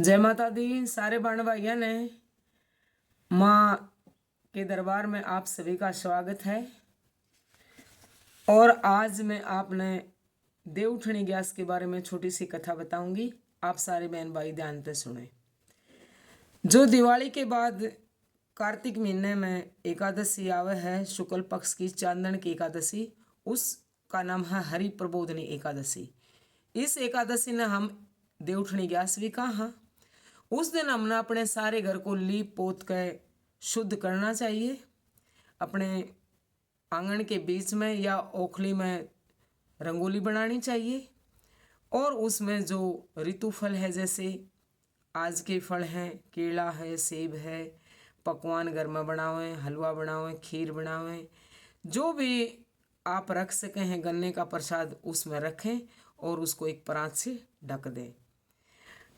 जय माता दी। सारे बाण भाइयों ने माँ के दरबार में आप सभी का स्वागत है। और आज मैं आपने देवउठनी ग्यास के बारे में छोटी सी कथा बताऊंगी। आप सारे बहन भाई ध्यान से सुने। जो दिवाली के बाद कार्तिक महीने में एकादशी आवे है, शुक्ल पक्ष की चांदन की एकादशी, उसका नाम है हरि प्रबोधनी एकादशी। इस एकादशी ने हम देवउठनी ग्यास भी कहा। उस दिन हमने अपने सारे घर को लीप पोत कर शुद्ध करना चाहिए। अपने आंगन के बीच में या ओखली में रंगोली बनानी चाहिए और उसमें जो ऋतु फल है, जैसे आज के फल हैं, केला है, सेब है, पकवान घर में बनावें, हलवा बनावें, खीर बनावें, जो भी आप रख सकें हैं, गन्ने का प्रसाद उसमें रखें और उसको एक परात से ढक दें।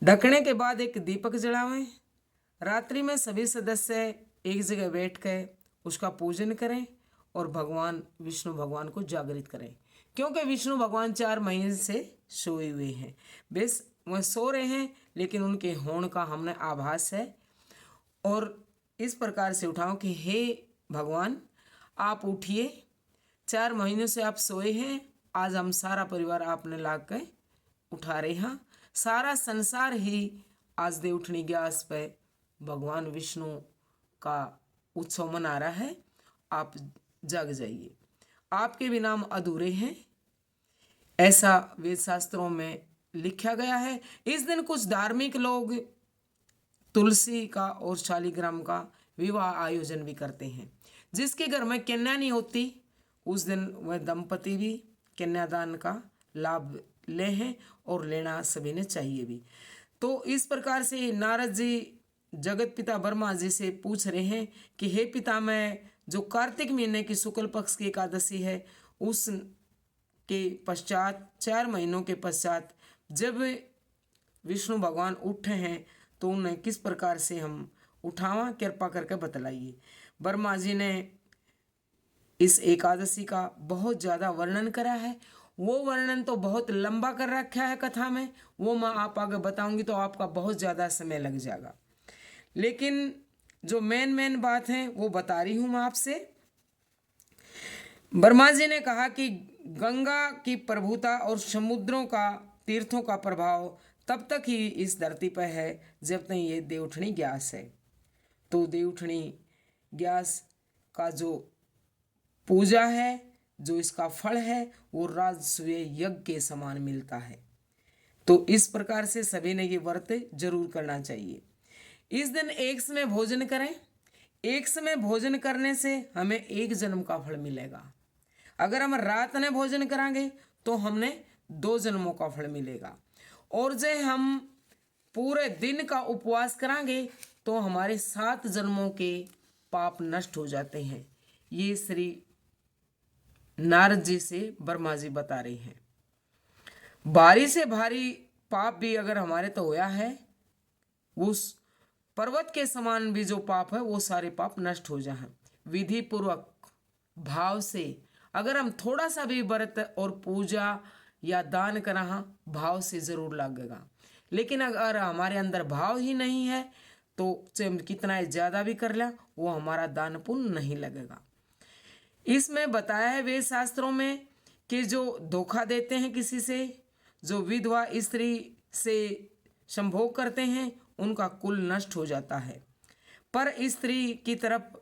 ढकने के बाद एक दीपक जलावें। रात्रि में सभी सदस्य एक जगह बैठ कर उसका पूजन करें और भगवान विष्णु भगवान को जागृत करें, क्योंकि विष्णु भगवान 4 महीने से सोए हुए हैं। बेस वह सो रहे हैं, लेकिन उनके होने का हमने आभास है और इस प्रकार से उठाओ कि हे भगवान, आप उठिए। 4 महीनों से आप सोए हैं, आज हम सारा परिवार आपने ला कर उठा रहे हैं। सारा संसार ही आज देवउठनी ग्यास पे भगवान विष्णु का उत्सव मना रहा है। आप जाग जाइए, आपके भी नाम अधूरे हैं, ऐसा वेद शास्त्रों में लिखा गया है। इस दिन कुछ धार्मिक लोग तुलसी का और शालिग्राम का विवाह आयोजन भी करते हैं। जिसके घर में कन्या नहीं होती, उस दिन वह दंपति भी कन्यादान का लाभ ले हैं और लेना सभी ने चाहिए भी। तो इस प्रकार से नारद जी जगत पिता ब्रह्मा जी से पूछ रहे हैं कि हे पिता, मैं जो कार्तिक महीने की शुक्ल पक्ष की एकादशी है, उस के पश्चात 4 महीनों के पश्चात जब विष्णु भगवान उठे हैं तो उन्हें किस प्रकार से हम उठावा, कृपा करके बतलाइए। ब्रह्मा जी ने इस एकादशी का बहुत ज़्यादा वर्णन करा है। वो वर्णन तो बहुत लंबा कर रखा है कथा में, वो मैं आप आगे बताऊंगी तो आपका बहुत ज़्यादा समय लग जाएगा। लेकिन जो मेन बात है वो बता रही हूँ मैं आपसे। ब्रह्मा जी ने कहा कि गंगा की प्रभुता और समुद्रों का, तीर्थों का प्रभाव तब तक ही इस धरती पर है जब तक ये देवउठनी ग्यास है। तो देवउठनी ग्यास का जो पूजा है, जो इसका फल है, वो राजसूय यज्ञ के समान मिलता है। तो इस प्रकार से सभी ने ये व्रत जरूर करना चाहिए। इस दिन एक समय भोजन करें। एक समय भोजन करने से हमें एक जन्म का फल मिलेगा। अगर हम रात में भोजन करांगे तो हमने 2 जन्मों का फल मिलेगा। और जो हम पूरे दिन का उपवास करांगे तो हमारे 7 जन्मों के पाप नष्ट हो जाते हैं। ये श्री नारद जी से ब्रह्मा जी बता रही हैं। भारी से भारी पाप भी अगर हमारे तो होया है, उस पर्वत के समान भी जो पाप है वो सारे पाप नष्ट हो जाए। विधि पूर्वक भाव से अगर हम थोड़ा सा भी व्रत और पूजा या दान करा, भाव से जरूर लगेगा। लेकिन अगर हमारे अंदर भाव ही नहीं है तो चाहे हम कितना ज़्यादा भी कर लें, वो हमारा दान पुण्य नहीं लगेगा। इसमें बताया है वेद शास्त्रों में कि जो धोखा देते हैं किसी से, जो विधवा स्त्री से संभोग करते हैं, उनका कुल नष्ट हो जाता है। पर स्त्री की तरफ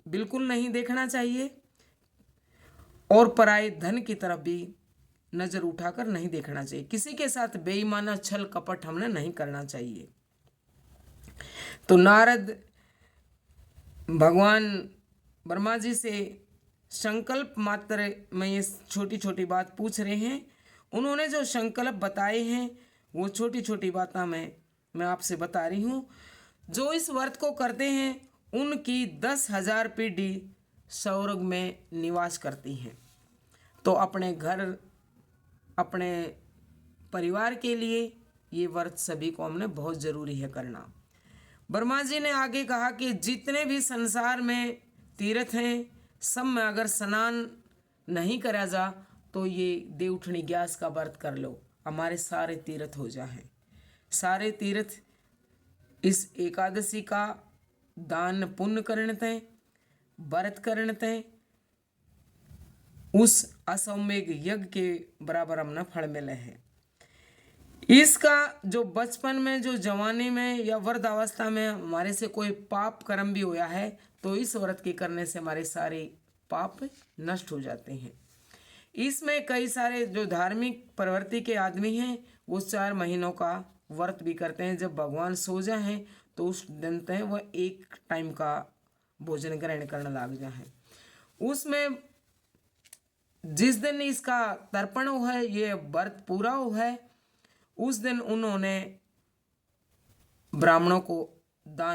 बिल्कुल नहीं देखना चाहिए और पराये धन की तरफ भी नजर उठाकर नहीं देखना चाहिए। किसी के साथ बेईमाना छल कपट हमने नहीं करना चाहिए। तो नारद भगवान ब्रह्मा जी से संकल्प मात्र में ये छोटी छोटी बात पूछ रहे हैं। उन्होंने जो संकल्प बताए हैं वो छोटी छोटी बातें मैं आपसे बता रही हूँ। जो इस व्रत को करते हैं उनकी 10,000 पीढ़ी स्वर्ग में निवास करती हैं। तो अपने घर, अपने परिवार के लिए ये व्रत सभी को हमने बहुत ज़रूरी है करना। ब्रह्मा जी ने आगे कहा कि जितने भी संसार में तीर्थ हैं, सब में अगर स्नान नहीं करा जा तो ये देवउठनी ग्यास का व्रत कर लो, हमारे सारे तीर्थ हो जाएं। सारे तीर्थ इस एकादशी का दान पुण्य करने ते, व्रत करने ते उस अश्वमेध यज्ञ के बराबर हमने फल मिले हैं। इसका जो बचपन में, जो जवानी में या वृद्धावस्था में हमारे से कोई पाप कर्म भी होया है तो इस व्रत के करने से हमारे सारे पाप नष्ट हो जाते हैं। इसमें कई सारे जो धार्मिक प्रवृत्ति के आदमी हैं वो 4 महीनों का व्रत भी करते हैं। जब भगवान सो जाए तो उस दिन तक वह 1 टाइम का भोजन ग्रहण करने लग जाए। उसमें जिस दिन इसका तर्पण हुआ है, ये व्रत पूरा हुआ है, उस दिन उन्होंने ब्राह्मणों को दान